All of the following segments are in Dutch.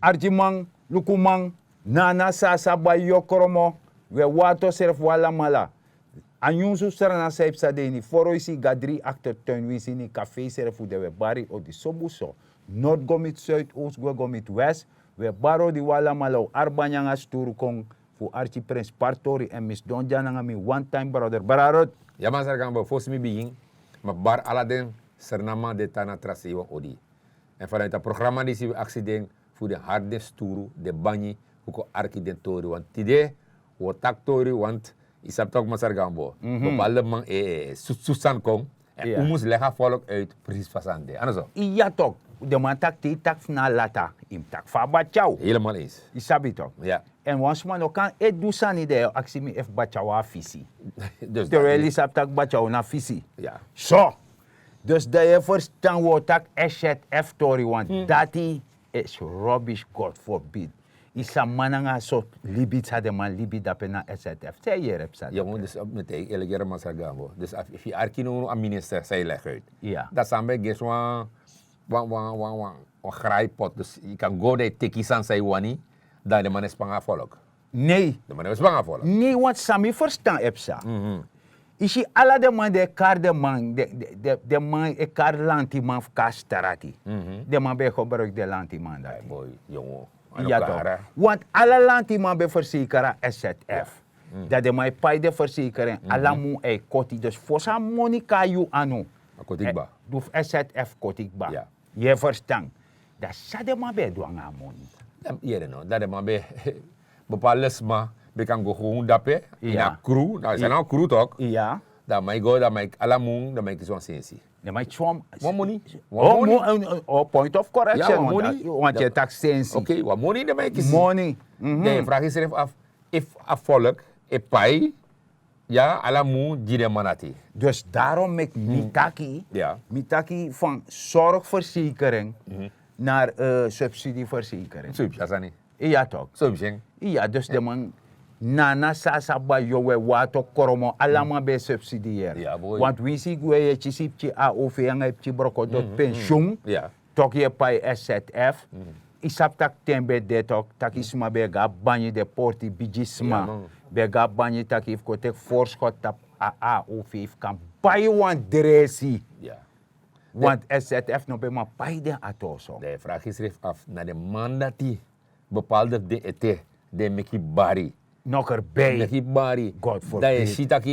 Arjimang, lukumang, nana sasa ba yokoromo, we wato serf wala mala. Anyun su sarana saip sa deni, foro isi gadri actor tuin wisi ni café serfu de we bari o di sobuso. Noord gomit zuid, oost gomit west. We baro di wala malo arbanyanga sturu kong fu archi prince partori en mis don jananga mi one time brother bararot. Ja man sargang bo fos mi begin, maar bar aladen sernama de tana trasiwa odi. En vanuit het programma die we accident voor de harde sturu, de banyi, huko archidentori, want tide, wo taktori, want isap toch maar sargang bo. Bepaalde man susan kong, en umus lega volk uit precies vasande. Anoso? Ja toch. De man tak die tak na lata, im tak fa bachau. Helemaal eens. Isabi toch? Ja. En once man ook kan do sani de aksi mi f bachau a fisi. Dus de really sap tak bachau na fisi. Ja. So. Dus dat je verstaan wordt tak eshet F tori want dat is rubbish, God forbid. Isa mananga so libit sa de man libit dape na SZF. Zeg je rep sa. Jongen, dus met de hele keer maar sargang bo. Dus if je arkino aan minister zei leg uit. Ja. Dat sambe geswa wan grijpot. Dus je kan go de tekisan say wani, dan de man is panga volk. Nee. De man is panga volk. Nee, want sami verstaan epsa. Isi ala de man de kar de man, de man e kar lanti man kastarati. De man be gebruik de lanti man daar. Boy, jongen. Ja toch. Want alle lanti man be verzekeren SZF. Dat de man pay de verzekering, alla mu e koti. Dus voor sa monika you anu. Kotikba. Doef SZF kotikba. Ja. Je verstaan. Dat sa de man be doang amoni. Ja, no. Dat de man be bepaalde sma. We kan go gewoon dappen in een crew. Nou, zijn nou crew toch? Ja. Dat mij go, dat mij alamoen, dat mij zo'n sensie. Dat mij chom. Wat money? Oh, point of correction. Ja, money. Want je tak sensie. Oké, wat money dat mij kies. Money. De vraag is er af, if a volk, e pai, ja, alamoen, die de manati. Dus daarom met mitaki, Ja. mitaki van zorgverzekering naar subsidieverzekering. Subsidi. Ja toch? Subsidi. Ja, dus de man nana sasa ba yowe wato koromo alama be subsidiëren. Ja, boy. Want wie zie je chipje AOV en je broko tot pensioen, Ja. toch je pai SZF. Isap tak tembe de tok tak isma be ga banyi de porti bijisma. Be ga banyi tak if ko tek voorschot tap AOV kan pai wan dresi. Ja. Want SZF no be ma pai de atoso. De vraag is er af, naar de mandati bepaalde de ete, de meki bari. Nog erbij. Meki bari. God forbid. Dat je ziet dat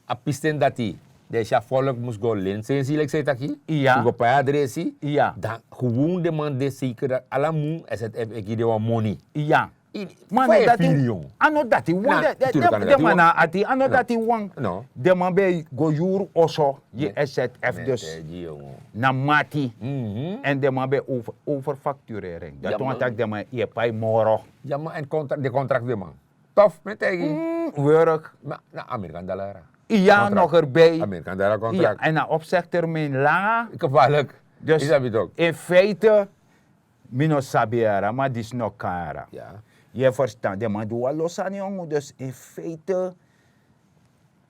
a pisten dati. De ja volk moest go licensie, like zei taki. Ja. Go pa adressie. Ja. Dan gewoon de man de zeker dat alla moe SZF ik de wat money. Ja. Man, dat jong. Ano dati wang de man ati ano dati wang. No. De man be go jur oso je SZF dus na mati. En de man be overfacturering. Dat want dat de man je pay moro. Ja maar en de contract de man. Tof met tegen. Werk. Maar na Amerikaan dollar. Ja, nog erbij. Amerikaan dollar contract. Ja, en na opzegtermijn langer. Gevaarlijk. Dus is dat het ook? in feite, mino sabiara, maar die is nog kara. Ja. Je verstaat, de man doet wel los aan jongen. Dus in feite,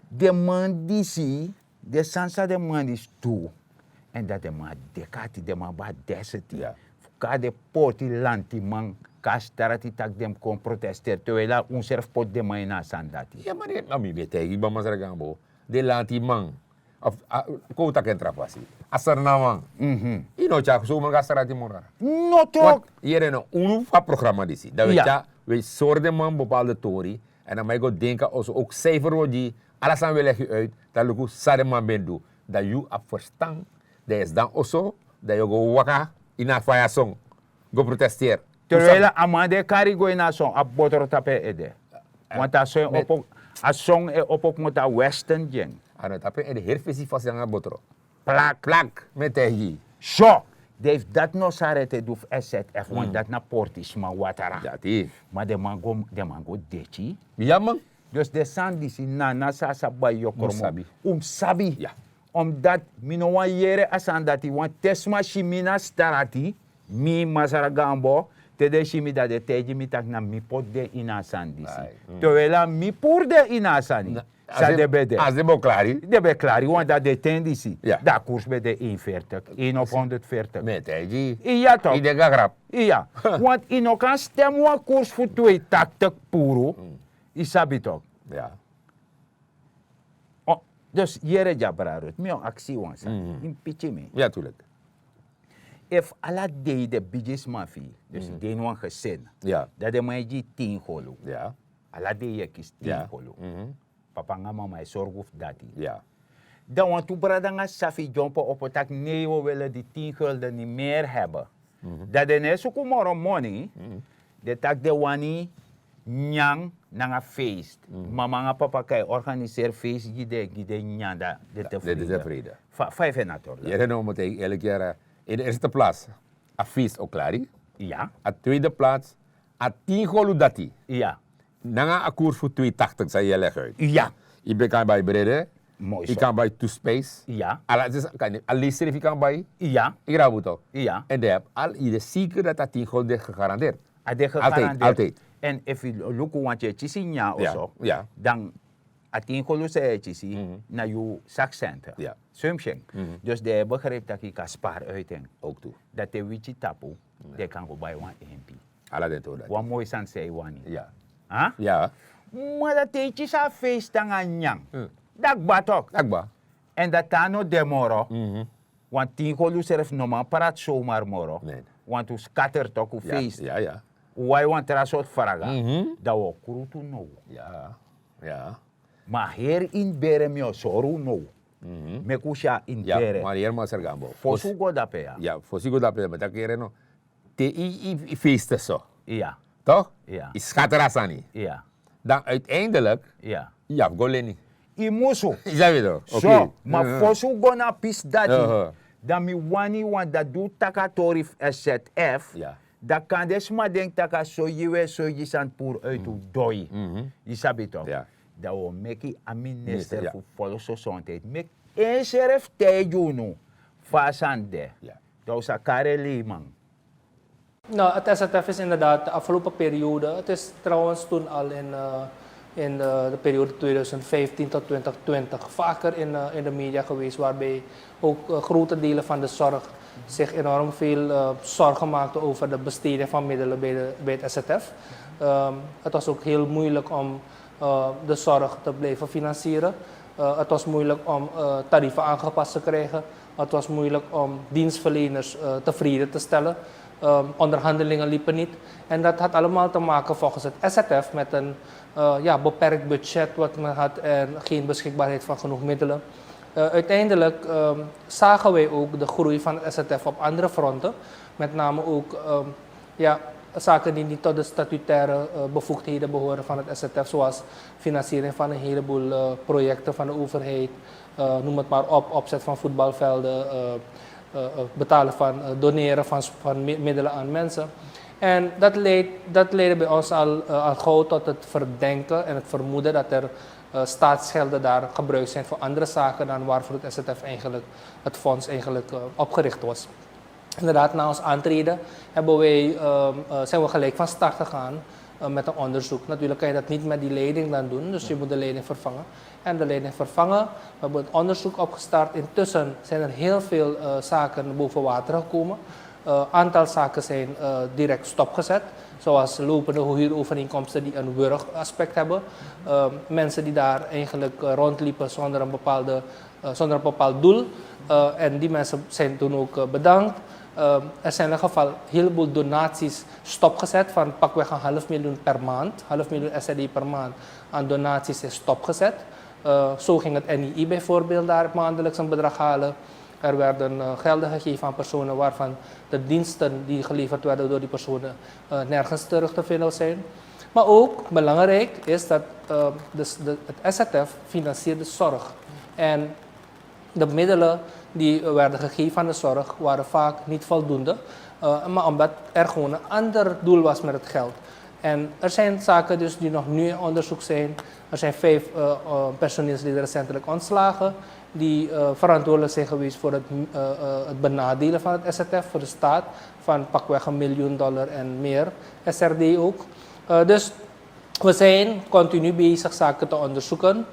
de man die zie, de sansa de man is toe. En dat de man dekati, de man ba deseti. Ja. Ka de poti lanti man, kastarati tak dem kon protesteer. Terwijl unserf pot de man na sandati. Ja, maar dit, nou, weet ik, ik ben maar zeggen, bo. De lanti man. Of, kouta kentra pasi. Asar na man. Ino chak, zo man gastarati mora. No toch. Hier no, unu fa programma disi. Dat we zorgen man bepaalde tori. En dan mag je denken, als ook cijfer wordt die, alles aan wil leggen uit, dat lukt ook sade man ben doen. Dat je op verstaan, dat is dan also, dat je go waka, in een fire song, go protesteer. Terwijl amade kari go in a song, a botoro tape ede. Want a song e opok mota western jeng. Ano tape ede herfesi fast yang botoro. Plak. Met tehi. So, Dave dat no sarete duf SZF, want dat na portis ma watara. Ja, die. Maar de mango dechi. Ja, man. Dus de sandisi na sasa ba yokormo. Sabi. Ja. Omdat mino wan yere asandati, want tesma shimina starati, mi masara gambo, Tede shimi dat de teji mi tak na mi pot de inasani disi. Ai, Terwijl mi pur de inasani. Sa de bede. Als de bo klari. De be klari, want dat de ten disi. Ja. Da koers bij de 140. 1 op 140. Met hij. Ja toch? Ide gagrap. Ja. Want in elkaar stem wa koers voor 2 taktek puro. Isabi toch? Ja. Oh, dus jere jabrarut. Mi on actie wansa. In pitje me. Ja, tuurlijk. If ala de biggest mafie. Dus de wan gezin. Ja. Dat de mij die 10 holo. Ja. Ala de je kies 10 Ja. holo. Papa nga mama zorg of dati. Ja. Dan want toen brada nga safi jumpen op het tak nee we willen die 10 gulden niet meer hebben. Dat de ne suku moro money. De tak de wani nyang na nga feest. Mama nga papa kai organiseer feest gide nyanda de Dit is tevreden. tevreden. 5 en natuurlijk. Je herinnert me tegen elke keer in de eerste plaats. A feest ook klaar. Ja. A tweede plaats. A 10 golu dati. Ja. Nanga a koers voor 280 zei je leg uit. Ja. Je kan bij brede. Mooi Je zo. kan bij two space. Ja. Alleen je kan bij. Ja. Ik raad het ook. Ja. En daar heb al je zeker dat dat 10 golu is gegarandeerd. Ade Altijd, altijd. En if you look want je chisi nya Ja, also. ja. Dan atin ko se chisi na you sac center. Ja. Sumsheng. Dus de begreep dat ik kan spaar uiting. Ook toe. Dat de wichi tapu, de kan go bij one MP. Alla den dat. Wan mooi san say wani. Ja. Ha? Ja. Maar dat teetje sa feest dan aan nyang. Dat batok. Akba. En dat tano demoro. Want tien kolu serf normaal praat zomaar moro. Nee. Want u scatter toch u Ja. feest. Ja, ja. Why want er een soort vraga. Dat we krutu no. Ja. Ja. Maar hier in Beremio soru no. Mekusha in Ja, Bere. maar hier maar gambo. Fosu go dape ya. Ja, voorzichtig dat we dat keren no. Te i feesten zo. Ja. Toch? Ja. Is schaterasani. Ja. Dan uiteindelijk, Ja. ja, goleni. Imusu. Is dat weer zo? So, maar fosu go na pis dati. Uh-huh. Dan mi wani want dat doet takatori SZF. Ja. Dat kan des maar denk taka so jiwe so jisan pour uit u doi. Je sabi toch? Ja. Dat we meki a minister Ja. voor volksgezondheid. Mek een serf tejuno. Fasande. Ja. Dat is een kareli man. Nou, het SZF is inderdaad de afgelopen periode. Het is trouwens toen al in de periode 2015 tot 2020 vaker in de media geweest, waarbij ook grote delen van de zorg zich enorm veel zorgen maakten over de besteding van middelen bij het SZF. Het was ook heel moeilijk om de zorg te blijven financieren. Het was moeilijk om tarieven aangepast te krijgen. Het was moeilijk om dienstverleners tevreden te stellen. Onderhandelingen liepen niet. En dat had allemaal te maken volgens het SZF met een beperkt budget wat men had en geen beschikbaarheid van genoeg middelen. Uiteindelijk zagen wij ook de groei van het SZF op andere fronten. Met name ook zaken die niet tot de statutaire bevoegdheden behoren van het SZF, zoals financiering van een heleboel projecten van de overheid, noem het maar op, opzet van voetbalvelden, betalen van, doneren van middelen aan mensen. En dat leidde bij ons al gauw tot het verdenken en het vermoeden dat er staatsgelden daar gebruikt zijn voor andere zaken dan waarvoor het SZF eigenlijk, het fonds eigenlijk opgericht was. Inderdaad, na ons aantreden zijn we gelijk van start gegaan met een onderzoek. Natuurlijk kan je dat niet met die leiding dan doen, dus je moet de leiding vervangen. En de leiding vervangen, we hebben het onderzoek opgestart. Intussen zijn er heel veel zaken boven water gekomen. Aantal zaken zijn direct stopgezet, zoals lopende huurovereenkomsten die een wurgaspect hebben. Mensen die daar eigenlijk rondliepen zonder een bepaald doel. En die mensen zijn toen ook bedankt. Er zijn in ieder geval een heleboel donaties stopgezet van pakweg $500,000 per maand. $500,000 SED per maand aan donaties is stopgezet. Zo ging het NII bijvoorbeeld daar maandelijks een bedrag halen. Er werden gelden gegeven aan personen waarvan de diensten die geleverd werden door die personen nergens terug te vinden zijn. Maar ook belangrijk is dat het SZF financiert de zorg. En de middelen die werden gegeven aan de zorg waren vaak niet voldoende. Maar omdat er gewoon een ander doel was met het geld. En er zijn zaken dus die nog nu in onderzoek zijn. Er zijn 5 personeelsleden recentelijk ontslagen die verantwoordelijk zijn geweest voor het benadelen van het SZF voor de staat van pakweg $1 miljoen en meer, SRD ook. Dus we zijn continu bezig zaken te onderzoeken.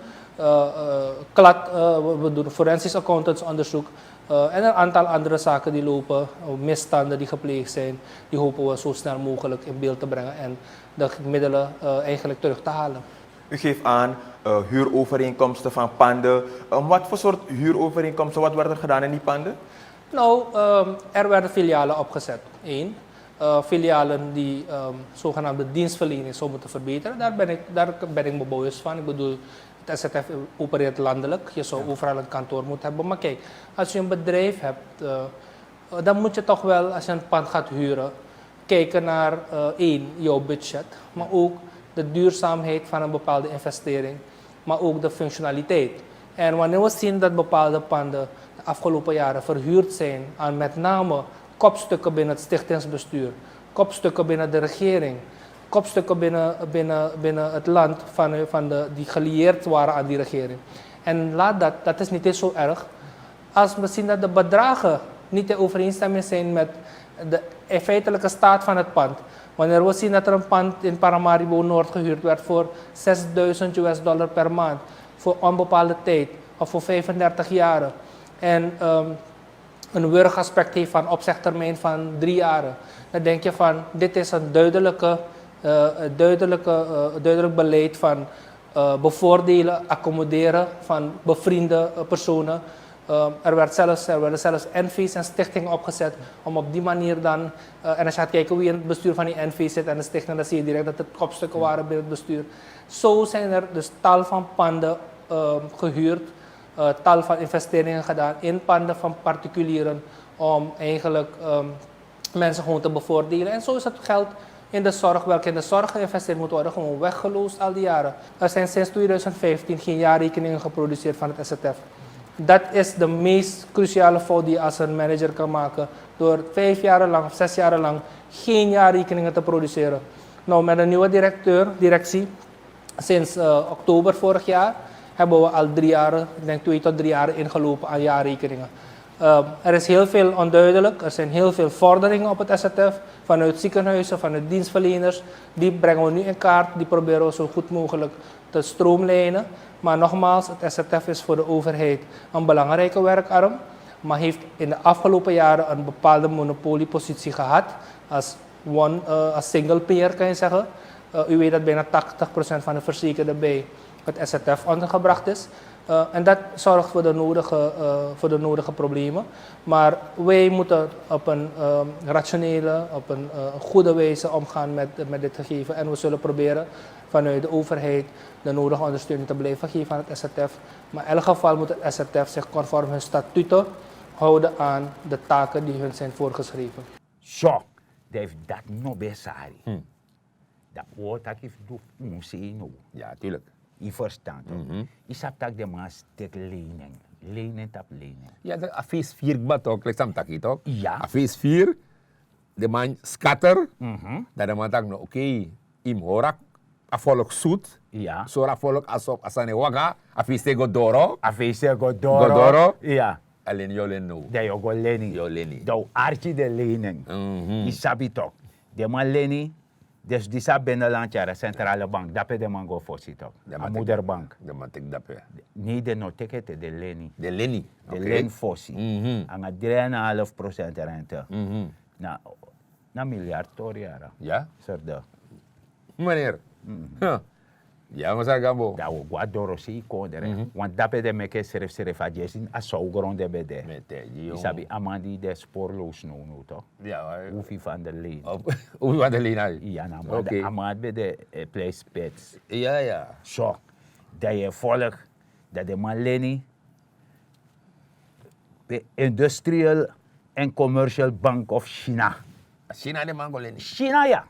We doen forensisch accountantsonderzoek en een aantal andere zaken die lopen, misstanden die gepleegd zijn, die hopen we zo snel mogelijk in beeld te brengen en de middelen eigenlijk terug te halen. U geeft aan huurovereenkomsten van panden. Wat voor soort huurovereenkomsten, wat werd er gedaan in die panden? Nou, er werden filialen opgezet. 1. Filialen die zogenaamde dienstverlening zou moeten verbeteren. Daar ben ik me bewust van. Ik bedoel, het SZF opereert landelijk. Je zou overal een kantoor moeten hebben. Maar kijk, als je een bedrijf hebt, dan moet je toch wel, als je een pand gaat huren, kijken naar 1, jouw budget. Maar ook de duurzaamheid van een bepaalde investering. Maar ook de functionaliteit. En wanneer we zien dat bepaalde panden de afgelopen jaren verhuurd zijn aan met name kopstukken binnen het stichtingsbestuur, kopstukken binnen de regering, kopstukken binnen het land die gelieerd waren aan die regering. En dat is niet eens zo erg. Als we zien dat de bedragen niet in overeenstemming zijn met de feitelijke staat van het pand. Wanneer we zien dat er een pand in Paramaribo Noord gehuurd werd voor $6,000 per maand, voor onbepaalde tijd of voor 35 jaar. En een wurgaspect heeft van opzegtermijn van 3 jaar. Dan denk je van, dit is een duidelijk beleid van bevoordelen, accommoderen van bevriende personen. Er werden zelfs NV's en stichtingen opgezet om op die manier dan, en als je gaat kijken wie in het bestuur van die NV zit en de stichting, dan zie je direct dat het kopstukken waren binnen het bestuur. Zo zijn er dus tal van panden gehuurd, tal van investeringen gedaan in panden van particulieren om eigenlijk mensen gewoon te bevoordelen. En zo is het geld in de zorg, welke in de zorg geïnvesteerd moet worden, gewoon weggeloosd al die jaren. Er zijn sinds 2015 geen jaarrekeningen geproduceerd van het SZF. Dat is de meest cruciale fout die je als een manager kan maken. Door 5 jaar lang of 6 jaar lang geen jaarrekeningen te produceren. Nou, met een nieuwe directie, sinds oktober vorig jaar, hebben we al 3 jaar, ik denk 2 tot 3 jaar ingelopen aan jaarrekeningen. Er is heel veel onduidelijk, er zijn heel veel vorderingen op het SZF, vanuit ziekenhuizen, vanuit dienstverleners. Die brengen we nu in kaart, die proberen we zo goed mogelijk te stroomlijnen. Maar nogmaals, het SZF is voor de overheid een belangrijke werkarm, maar heeft in de afgelopen jaren een bepaalde monopoliepositie gehad, als single payer kan je zeggen. U weet dat bijna 80% van de verzekerden bij het SZF ondergebracht is. En dat zorgt voor de nodige problemen. Maar wij moeten op een rationele, op een goede wijze omgaan met dit gegeven. En we zullen proberen vanuit de overheid de nodige ondersteuning te blijven geven aan het SZF. Maar in elk geval moet het SZF zich conform hun statuten houden aan de taken die hun zijn voorgeschreven. Zo, dat nog best saai. Dat woord dat ik doe, no. Ja, tuurlijk. Je verstand. Je snapt dat de man stek lening tap lening. Ja, de afis 4 bat ook, leksam taki toch? Ja. Afis 4, de man scatter, dat de man tak no, oké, im horak, afolok zoet, Ja. so afolok asop asane waga, afis te godoro, Afeese godoro. Godoro? Ja. alleen jolen no. Dat je go lening. Jo leni. Dat archie de lening. Je sabi toch. De man lening. Dus die sa binnenlandje, de centrale bank, dat de man go voor zich toch. De moederbank. De man tek dape. Niet de notiket, de lening. De leni. De leen voor zich. En een 3,5% rente. Na miljard per jaar. Ja? Sorda. Meneer. Ja, maar zeg gambo. Dat we guadoro si kondere. Want dat de meke seref adjesin a sougrond de bede. Mete, Je sabi amandi de spoorloos no toch. Ja, Hoefie van de leen. hoe van de leni? Ja, nou, Oké. amad bij de place pets. Ja, ja. Zo, dat je volk, dat de man leni, de Industrial and Commercial Bank of China. China de man go leni. China ja.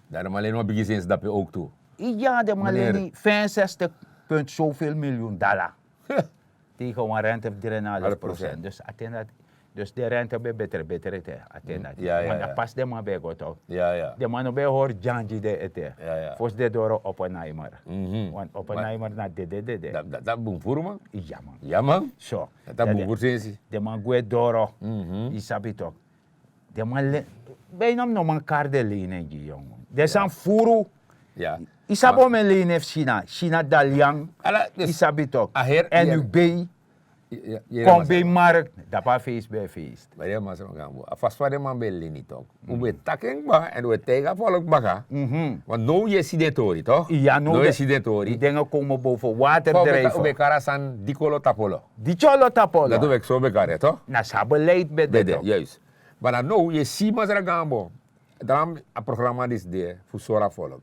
Daar de man leni wat begin sinds dape ook toe. Ja, de man Meneer. leni 65 punt zoveel miljoen dollar. Tegen een rente op 3,5%. Dus Dus de rente bij beter ete. Ja, ja, Maar ja. dat past de man bij God ook. Ja, ja. De man bij hoor Janji de ete. Ja, ja. Volgens de door Oppenheimer. Mhm. Want Oppenheimer na de. Dat boem voor man. Ja man. Ja man. Zo. Dat boem voor sensie. De man gue doro. Mhm. Isabi toch. De man bijna no man karde lenen jongen. De san furu. Ja. Isabo men lenen China. China dalyang. Ala, dus, Isabi toch. aher- En ja. u bij. Ja, Kom bij markt. Dat pa feest bij feest. maar ja, maar zo gaan we. Vast waar de man bij Lini toch. We takken ba en we tegen volk baga. Want nou je ziet het hoor, toch? Ja, nou je ziet het hoor. Die dingen komen boven water We drijven. karasan dikolo tapolo. Die cholo tapolo. Dat doe ik zo bij elkaar, toch? Na sa beleid bij Bede, de. juist. Maar dan nou, je ziet maar ze gaan bo. Daarom het programma is daar voor Sora volk.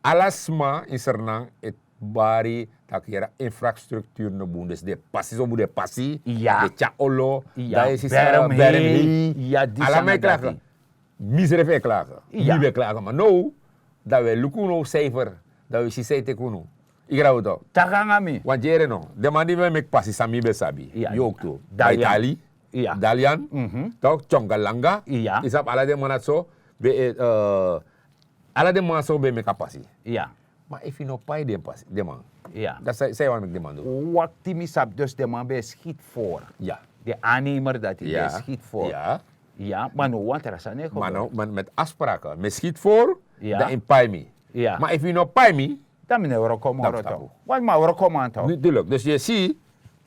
Alasma in Sernang het bari tak era infrastructuur no boen. Dus de passie zo moet de passie. Ja. De chaolo. Ja, Dat is Bermhei. Ja, die Alla zijn mij dat klagen. die. Misere veel klagen. Ja. Niet meer klagen. Maar nou, dat we lukuno cijfer. Dat we si te kuno. Ik raad het op. Tagangami. Want jere no, de man die we mek passie sami besabi. Ja. Je ook toe. Dalian. Bij Itali. Ja. Dalian. Toch? Chongalanga. Ja. Isap ala de man zo. Ala de man zo bij mek passie. Ja. Maar if je no pay de passie, de man. Ja. Dat zei wat ik de man doe. Wat die misap dus de man bij schiet voor. Ja. De aannemer dat hij Ja. bij schiet voor. Ja. Ja, maar nou wat er is aan Maar gebeurd. nou, met afspraken. Met schiet voor, Ja. dat in pay me. Ja. Maar if je no pay me, Dan meneer we komen Dat aan is taboe. het wat maar we komen aan het natuurlijk. Dus je ziet,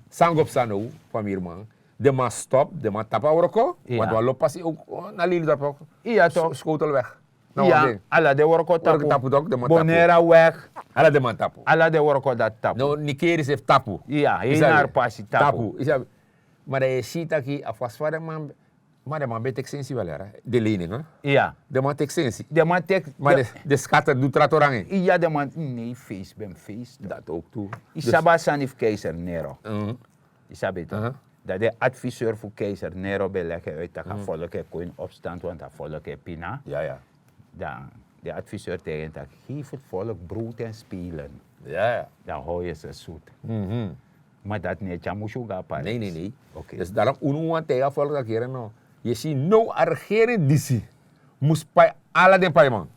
sangop sano van hier man. De man stop, de man tapa oroko. Ja. Want we lopen pas ook naar Lili dat ook. Ja toch. Schotel weg. Nou, Ja, ding. alla de worko Tapu tapu. ook, de man Bonera weg. Alla de man tapu. Alla de worko dat tapu. Nou, Nikeris heeft tapu. Ja, hij Isabi. naar passie tapu. Isabi. Maar je ziet dat je afwas van de man. Maar de man betekent sensie wel, hè? De lening, hè? Ja. De man betekent sensie. De man tek. Maar de schatter doet tratorang in. Ja, de man. Nee, feest ben feest. Dat ook toe. Isaba Sanif Keizer Nero. Mhm. Isabi toch? Uh-huh. Dat de adviseur voor Keizer Nero beleggen uit dat volk heb in opstand, want dat volk heb pina. Ja, ja. Dan de adviseur tegen dat geef het volk brood en spelen. Ja, ja. Dan hou je ze zoet. Mhm. Maar dat niet, je moet je gaan passen. Nee, nee, nee. Oké. Dus daarom unuan tegen volk dat keren nou. Je ziet nou regering disi. Moest bij alle de pay man.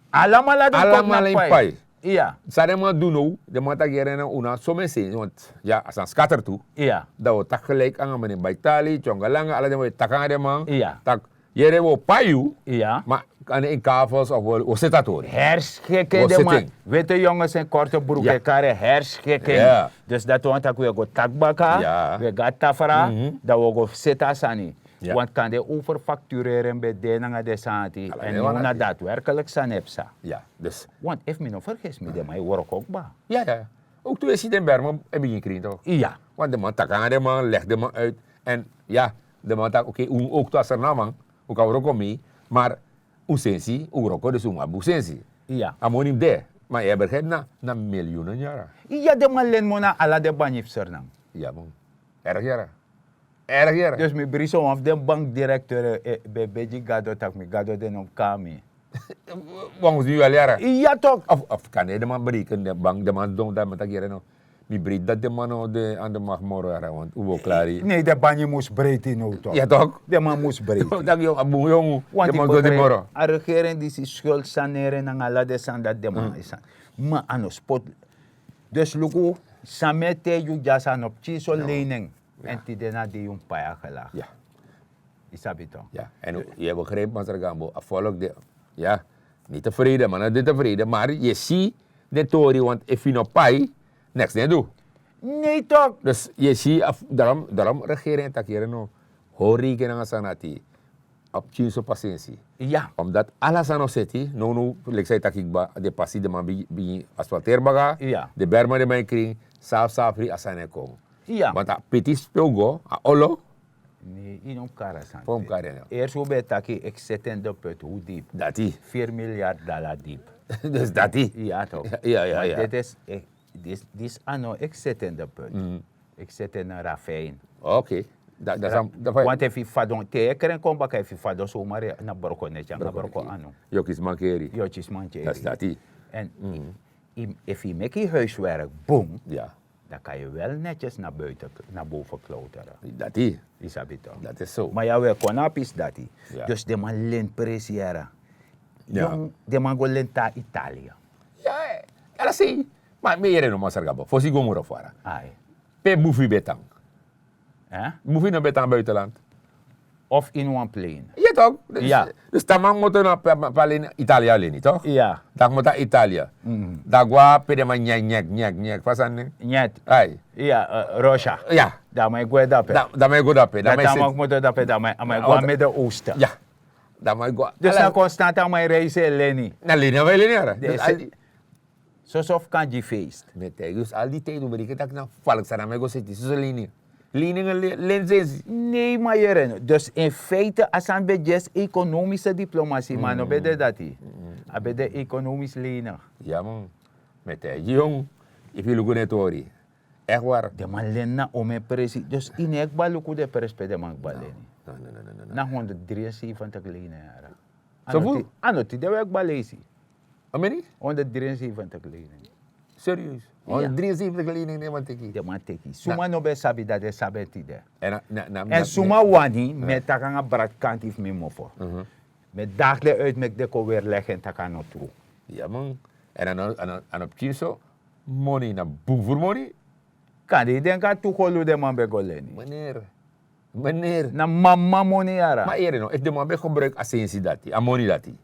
Allemaal laten Allemaal in pay. Ja, Sade man doen nou, de man dat keren nou una zo mensen, want ja, als een scatter toe, ja, dat we tak gelijk aan meneer bij Itali, Chongalanga, alle de man tak aan de man. Ja. Tak, jere wo payu, ja. maar kan in kavels of we zetatori. Herschikken Wat de man. zitting? Witte jongens en korte broeken, Ja. kare herschikking. Ja. Dus dat want dat we go takbaka, Ja. we gaan tafra, Mhm. dat we go zeta sani. Ja. Want kan de overfactureren bij de de santi Alla, en nee, nu want na dat- daadwerkelijk sanepsa. Ja, dus. Want if me no vergis me, de mij work ook ba. Ja, ja. Ook toen je ziet in Berman, heb je geen kriend toch? Ja, Want de man tak aan de man, legt de man uit. En ja, de man tak, oké, ook to er na man, ook al roko mee, maar sensi, roko dus abu sensi. ja. Amonim de, maar je begrijpt na miljoenen jaren. Ja, de man len mona ala de banjif sernam. Ja man, erg jaren. Erg jaren. Dus mi briso of de bankdirecteur bij beji gado tak mi gado de nom kami. Wangus nu al jaren. Ja toch. Of kan je de man bereiken, de bank, de man doen dat met dat jaren. Mi breed dat de man aan de mag morgen jaren, want hoe klaar is. Nee, de banje moest breed in auto. Ja toch? De man moest breed. Dat je abu jong, Want de ik man doet de begrijp, morgen. een regering die zich schuld saneren en ala de san dat de man is. Maar aan de spot. Dus lugu, samete yu jasa op chiso lening. En die daarna die een paar jaar gelegen. Ja. Isabi toch? Ja, en je begrijpt, Master Gambo, volk de, ja, niet tevreden, maar niet tevreden, maar je ziet de Tory, want if je nog pay, niks niet doen. Nee toch? Dus je ziet, daarom regering takeren no, hoor ik en sanati, op chinso patiëntie. Ja. Omdat alles aan ons zit, no, like zei takikba, de passie de man bij asfalteerbaga, Ja. de berma de mijn kring, saaf asane komen. Ja. Want a petit spelgo, a olo, Nee, in een karasan. voor elkaar. Eerst hoe bij taki, ik zet in de put, hoe diep? Dat die. $4 miljard diep. Dus dat die. Ja toch? Ja. Maar dit is, dit is ano, ik zit in de put. Ik zit in een ravijn. Oké. Dat Want if je fadon, te keren kom bak if je fadon zomaar naar Boroko netja, naar Boroko anu. Jokis mankeri. Jotjes mantje. Dat is dat die. En if je make je huiswerk, boom, Ja. dan kan je wel netjes naar boven klauteren. Dat is. Isabi toch? Dat is zo. Maar ja, we konapis dat hij. Ja. Dus de man lent presiëren. Ja. Jong, de man go lenta Italië. Ja, ela sim. Maar meer no masargabo. Fosi gomoro fora. Ai. Pe buffy betang. Eh? No betang buitenland. Of in one plane. Ja toch? Dus, Ja. Dus tamang mo to na palin Italia lini toch? Ja. Dag mo ta Italia. Dagwa pede man nyek pasan ne. Niet. Ai. Ja, Russia. Ja. Daar moet ik go dapen. Da may go dape. Dat dan moet ik dapen, daar moet ik go Midden-Oosten. Ja. Da may go. Dus dan constant aan mijn reizen, Lenny. Na linia wel linia. Dus al Deze- Sosof kan je feest. met dus al die tijd hoe ik dat na valk sana me go zitten so linia. Linia lenses. Nee, maar jaren. Dus in feite, als aan bij just economische diplomatie, man, dan ben je dat hier. Dan ben je economisch lenen. Ja man. Met jong. Ik wil go netori. Echt waar. De man lenen om een presie. Dus in ik baluku de pres bij de man baleni. No. Na 173 lenen jaren. Zoveel? Anoti, de werk balesi. Ameni? 173 lenen. Serieus. Ja. 73 lening neem wat ik. De man teki. Suma no be sabi dat de sabi tide. En En suma wani, met takanga bradkant if me mofo. Met dagelijks uit met de ko weer leggen takano toe. Ja man. En op kiezo, money na boek voor money. Kan die denken toegolu de man be goleni. Meneer. Na mama money yara. Maar eerder nog, if de man be gebruik assentie dat die, money dat die.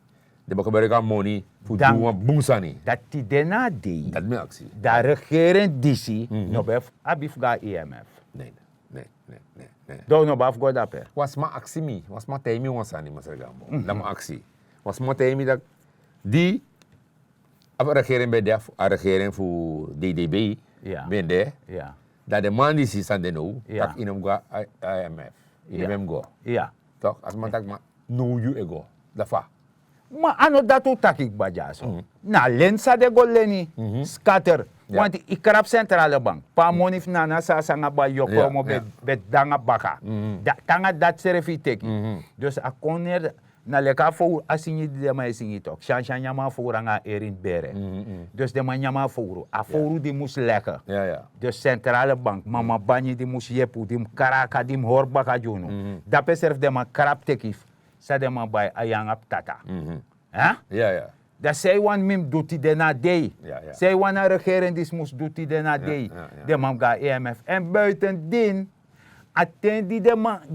De be gebruik aan money voor Dan- doen boensani. Dat die de dei. Dat me actie. Da regering disi, no be abif ga IMF. Nee. Do no baf go dape. Was ma actie mi, was ma taimi wansani masargambo. Dat ma actie. Was ma taimi dat die a regering bij def, a regering voor DDB. Ja. Ben de. Ja. Dat de man die is aan de nou, Ja. dat in hem go IMF. In hem go. Ja. Toch? Als man tak ma no you ego. Dat fa. Maar ano dat ook takik bajaso. Na lensa de goleni. Scatter. Ja. Want ik krap centrale bank. Pa money na sa sanga ba yokromo Ja, ja. bet danga baka. Tanga dat serfi teki. Dus a koner na leka voor asinyi de ma asinyi tok. Shan nyama voor anga erin bere. Dus de man nyama voor. A voor die moest lekker. Ja. De centrale bank, mama banyi die moest jepu, die karaka, die horbaka juno. Dat beserf de man krap tekif. Sa de man bij ayang ap tata. Huh? Ja. Dat zij wan mim doet die de na day. Ja. Zij wan na regering die moest doet die de na day. ja. De man ga EMF. En buitendien, attend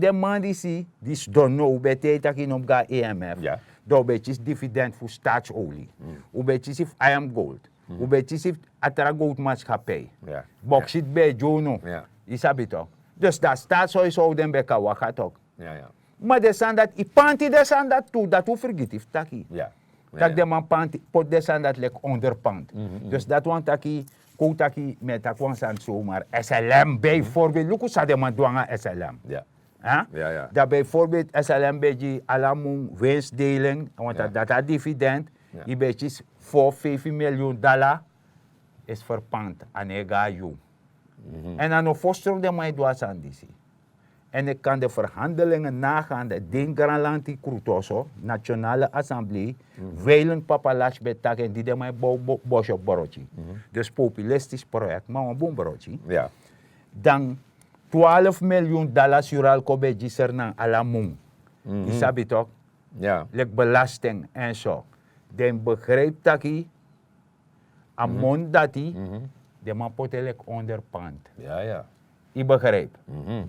de man die zie, die is don't know, betekent dat je nog ga EMF. Ja. Dat beetje dividend voor staatsolie. Hoe beetje is I am gold. Hoe beetje is atra goldmaatschappij. Ja. Bauxit bij Jono. Ja. Isabi toch? Dus dat staatshuishouden bij Kawaka toch? Ja. Maar de zijn dat, i panti de zijn dat toe, dat hoe vergiet heeft taki. Ja. Dat de man panti, pot de zijn dat lek onderpand. Dus dat want taki, koutaki met dat want aan zomaar SLM bijvoorbeeld, look hoe ze de man doen aan SLM. Ja. Huh? Ja. Dat bijvoorbeeld SLM beetje alamoen winstdeling, want Ja. dat dividend, Ja. die beetje voor $5 miljoen dollar is verpand aan EGAU. En dan nog voorstel de man doet aan die. En ik kan de verhandelingen nagaan, de Dingranlanti Krutoso, Nationale Assemblée, velen papalash betaken die de mij bosje borotje. Dus populistisch project, maar een boom borotje. Ja. Dan $12 miljoen sural kobe giserna alamung. Isabi toch? Ja. Lek belasting en zo. Den begrijpt taki, amon dati, de man potelek onderpand. Ja. I begrijp.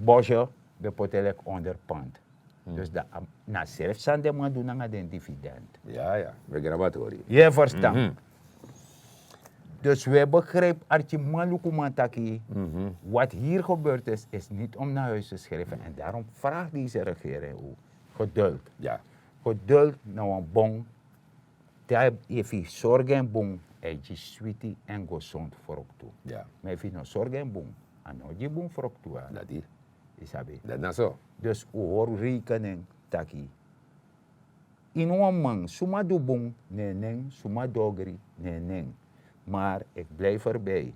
Bosje, be potelek onderpand. Dus dat, na zelf zijn de man doen aan den dividend. Ja. We grabatori. Je verstaat. Dus we begrijpen, Archie Malukumantaki, wat hier gebeurd is niet om naar huis te schrijven. En daarom vraagt deze regering ook geduld. Ja. Geduld naar een bon. Daar heeft hij zorgen en bon. En je sweetie en gezond voor ook toe. Ja. Maar heeft hij nog zorgen en bon. En nog je bon voor ook toe. Dat is. Isabi. Dat na zo. Dus u hoort rekening, taki. In een man, suma do bon, nee, suma dogri, nee. Maar ik blijf erbij.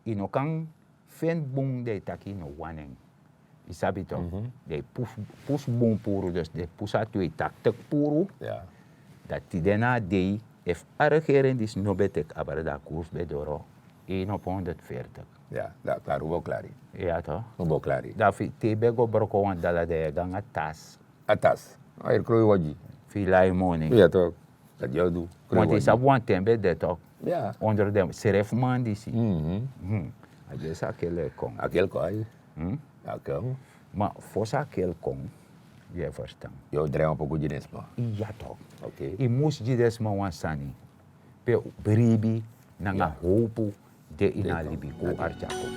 In kan vind bon de taki no waning. Isabi toch? De pus bon puro, dus de pusa twee taktek puro. Ja. Dat die daarna de, if a regering is no betek abarda koers bij doro. 1 op 140. Ja, dat klaar, hoe klaar. Ja toch? Hoe klaar. Dat tebe go broko wan dala de ganga tas. Atas. Hier krooi waji. Filai money. Ja toch. Dat jou doet. Want is op wan tembe de toch? Ja. Onder de seref man die si. Mhm. Adjes akele kong. Akel koi. Hm? Akel. Maar voor akel kong, je verstaan. Yo draai op een goede ma. Ja toch. Oké. I moest je des ma wan sani. Pe bribi nanga hopu de ina libi ko arja ko.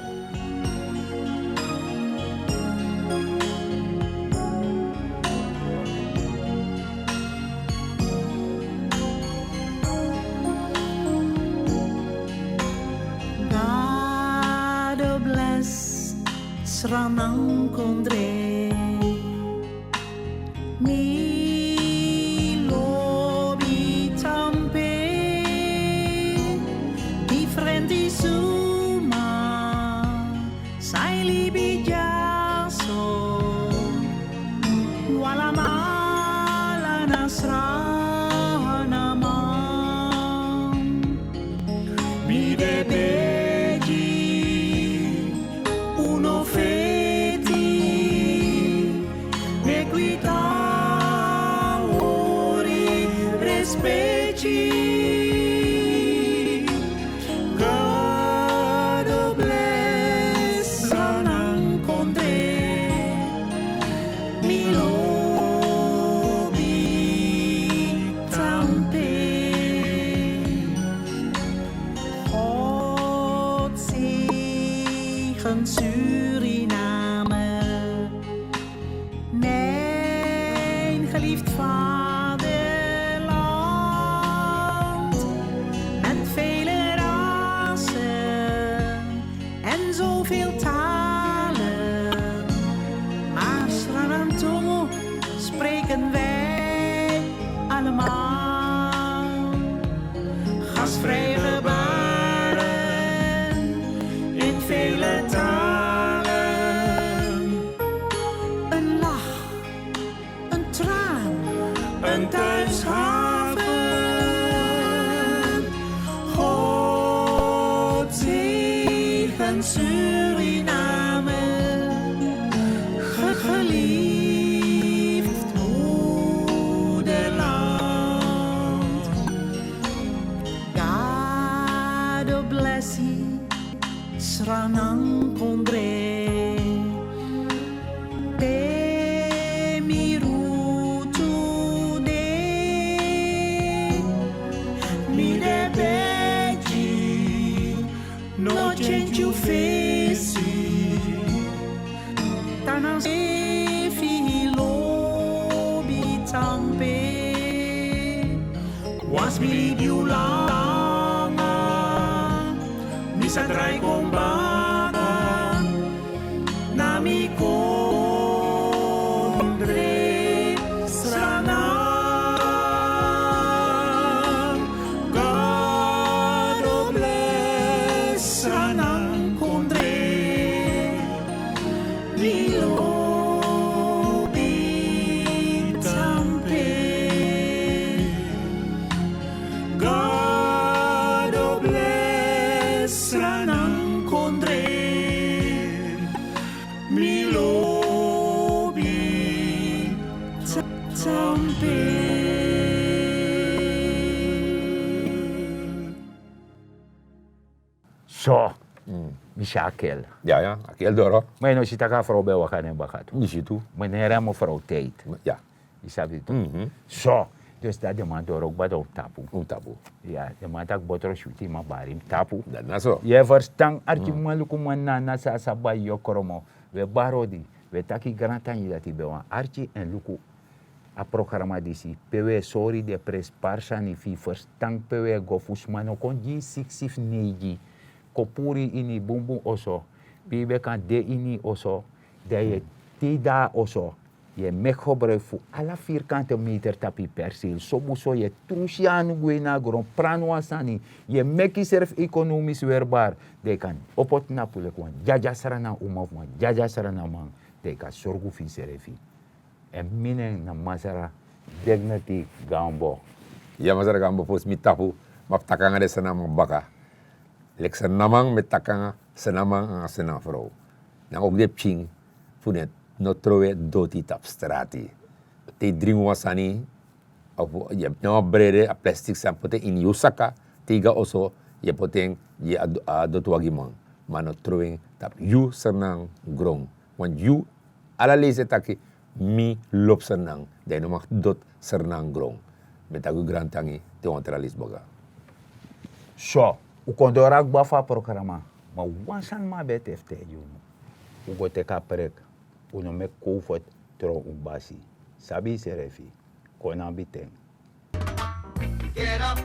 God bless Sranang Kondre Mi lobi tampe Differenti suma Sai libi jaso Wala mala nasrana mam Mi bebeji uno feti equita ori respeci God bless Sanang Konde mi lobi tampe God zegen Suriname, mijn geliefd vaderland, met vele rassen en zoveel talen. Maar Sranantongo spreken wij allemaal. Gastvrij gebaren in vele talen. Een lach, een traan, een thuishaven. God zegen Suriname, geliefd moederland. God bless you, Sranang Kondre. Te miru today, mi de beji, no change you face. Tanang se lobi tampe, was mi you lang, mi sa try kumbakan, nami kondre Sranang. God bless Sranang Kondre mi lobi tampe. God bless Sranang Kondre mi lobi tampe. So, Michael. Ja, ja. Akel doro. Maar no si taka vrouw bij wakan en bakat. Niet ziet Meneer hem vrouw tijd. Ja. Isabi tu. Mhm. So, dus dat de man door ook badou tapu. Een taboe. Ja, de man tak botro shuti ma barim tapu. Dat na zo. Je verstaan arti maluku manna na sa sabai yokoromo. We barodi, we taki grantan dat bewa arti en luku a programa disi. Pewe sorry de pres parsani fi verstaan pewe go fusmano kon ji siksif neji. Kopuri ini bumbu oso. Pibe kan de ini oso. De je tida oso. Je mek gebruik voor alle vierkante meter tapi persil. Somuso je trusianu guena gron prano asani. Je mek jezelf economisch weerbaar. De kan opot napule kwan. Jaja sarana umaf man. Jaja sarana man. De kan sorgu fi serefi. En mine na masara degnati gambo. Ja, maar zeg ik aan pos mi tapu. Maar takanga de sana baka. Lek senamang met takanga senamang ang senang vrouw. Na ook de pching funet no trowe doti tap strati. Te dringo wasani of je no brede a plastic sampote in yusaka tiga oso je poteng je dot wagimang. Mano trowe tap you senang grong. Want you ala leze taki mi lop senang. De no mag dot senang grong. Met agu grantangi te ontralis boga. So, o kondorak bafa programa. Maar wansan ma bet efte you. U go te kaprek. U no me koufot tro u basi. Sabi serefi. Kona biteng. Get up,